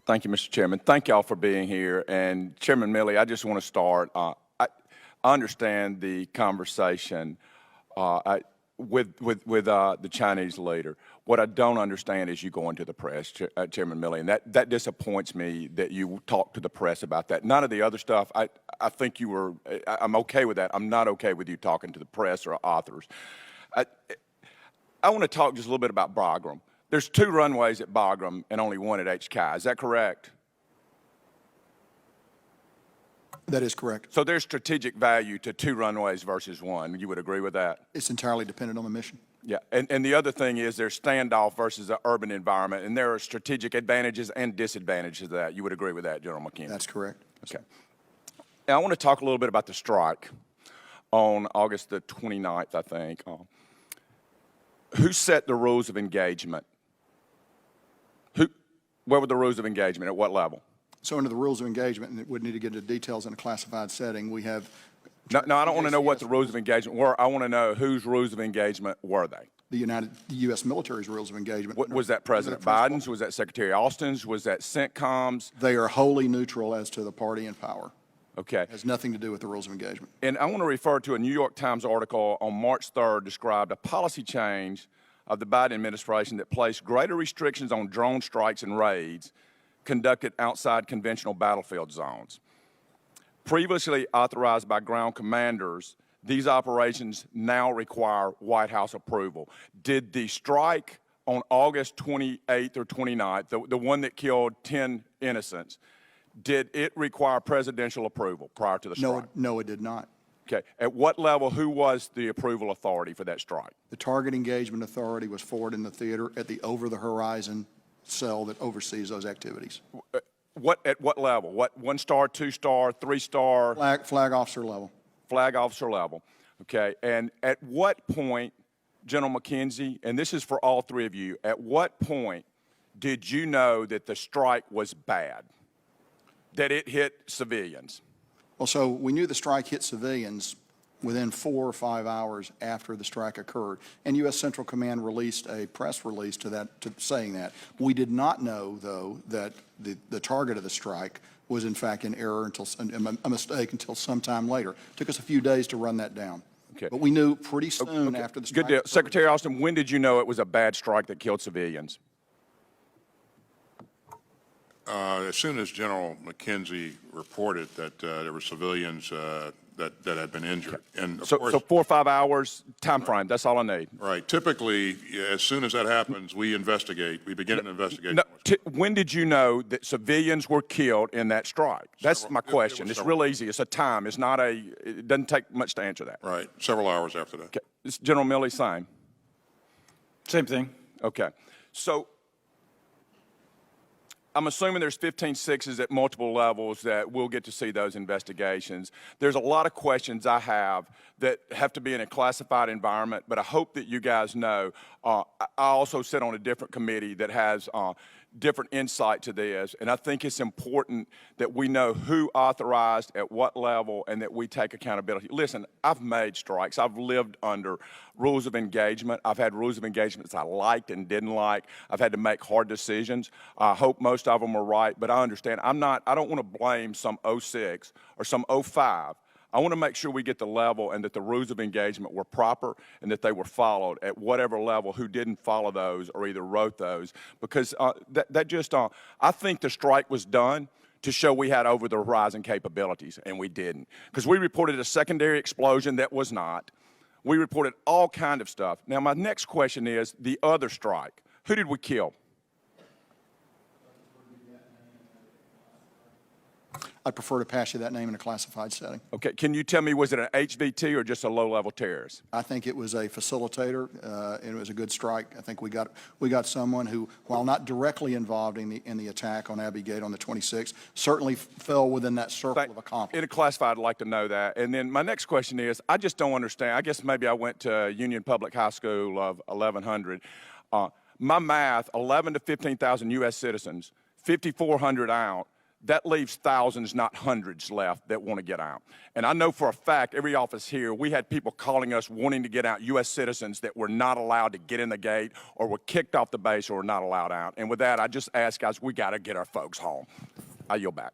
Thank you, Mr. Chairman. Thank y'all for being here. And Chairman Milley, I just want to start. I understand the conversation with the Chinese leader. What I don't understand is you going to the press, Chairman Milley, and that disappoints me that you talked to the press about that. None of the other stuff, I think you were, I'm okay with that. I'm not okay with you talking to the press or authors. I want to talk just a little bit about Bagram. There's 2 runways at Bagram and only 1 at HK. Is that correct? That is correct. So there's strategic value to 2 runways versus 1. You would agree with that? It's entirely dependent on the mission. Yeah, and the other thing is there's standoff versus an urban environment, and there are strategic advantages and disadvantages to that. You would agree with that, General McKenzie? That's correct. Okay. Now, I want to talk a little bit about the strike on August the 29th, I think. Who set the rules of engagement? What were the rules of engagement? At what level? So under the rules of engagement, and it would need to get into details in a classified setting, we have... No, I don't want to know what the rules of engagement were. I want to know whose rules of engagement were they? The U.S. military's rules of engagement. Was that President Biden's? Was that Secretary Austin's? Was that CENTCOM's? They are wholly neutral as to the party in power. Okay. It has nothing to do with the rules of engagement. And I want to refer to a New York Times article on March 3rd described a policy change of the Biden administration that placed greater restrictions on drone strikes and raids conducted outside conventional battlefield zones. Previously authorized by ground commanders, these operations now require White House approval. Did the strike on August 28th or 29th, the one that killed 10 innocents, did it require presidential approval prior to the strike? No, it did not. Okay. At what level, who was the approval authority for that strike? The target engagement authority was forward in the theater at the over-the-horizon cell that oversees those activities. At what level? What, 1-star, 2-star, 3-star? Flag officer level. Flag officer level. Okay. And at what point, General McKenzie, and this is for all 3 of you, at what point did you know that the strike was bad, that it hit civilians? Well, so we knew the strike hit civilians within 4 or 5 hours after the strike occurred. And U.S. Central Command released a press release to saying that. We did not know, though, that the target of the strike was in fact in error until a mistake until sometime later. It took us a few days to run that down. Okay. But we knew pretty soon after the strike. Good deal. Secretary Austin, when did you know it was a bad strike that killed civilians? As soon as General McKenzie reported that there were civilians that had been injured. And of course, so 4 or 5 hours time frame, that's all I need. Right. Typically, as soon as that happens, we investigate. We begin an investigation. When did you know that civilians were killed in that strike? That's my question. It's real easy. It's a time. It's not it doesn't take much to answer that. Right. Several hours after that. Okay. This General Milley, same. Same thing. Okay. So I'm assuming there's 15-6s at multiple levels that we'll get to see those investigations. There's a lot of questions I have that have to be in a classified environment, but I hope that you guys know I also sit on a different committee that has different insight to this, and I think it's important that we know who authorized at what level and that we take accountability. Listen, I've made strikes. I've lived under rules of engagement. I've had rules of engagement that I liked and didn't like. I've had to make hard decisions. I hope most of them are right, but I understand. I don't want to blame some 06 or some 05. I want to make sure we get the level and that the rules of engagement were proper and that they were followed at whatever level. Who didn't follow those or either wrote those, because I think the strike was done to show we had over-the-horizon capabilities, and we didn't. Because we reported a secondary explosion that was not. We reported all kind of stuff. Now, my next question is the other strike. Who did we kill? I'd prefer to pass you that name in a classified setting. Okay, can you tell me, was it an HVT or just a low-level terrorist? I think it was a facilitator, and it was a good strike. I think we got someone who, while not directly involved in the attack on Abbey Gate on the 26th, certainly fell within that circle of accomplishment. In a classified, I'd like to know that. And then my next question is, I just don't understand. I guess maybe I went to Union Public High School of 1100. My math, 11 to 15,000 U.S. citizens, 5,400 out. that leaves thousands, not hundreds left that want to get out. And I know for a fact, every office here, we had people calling us wanting to get out, U.S. citizens that were not allowed to get in the gate or were kicked off the base or were not allowed out. And with that, I just ask, guys, we got to get our folks home. I yield back.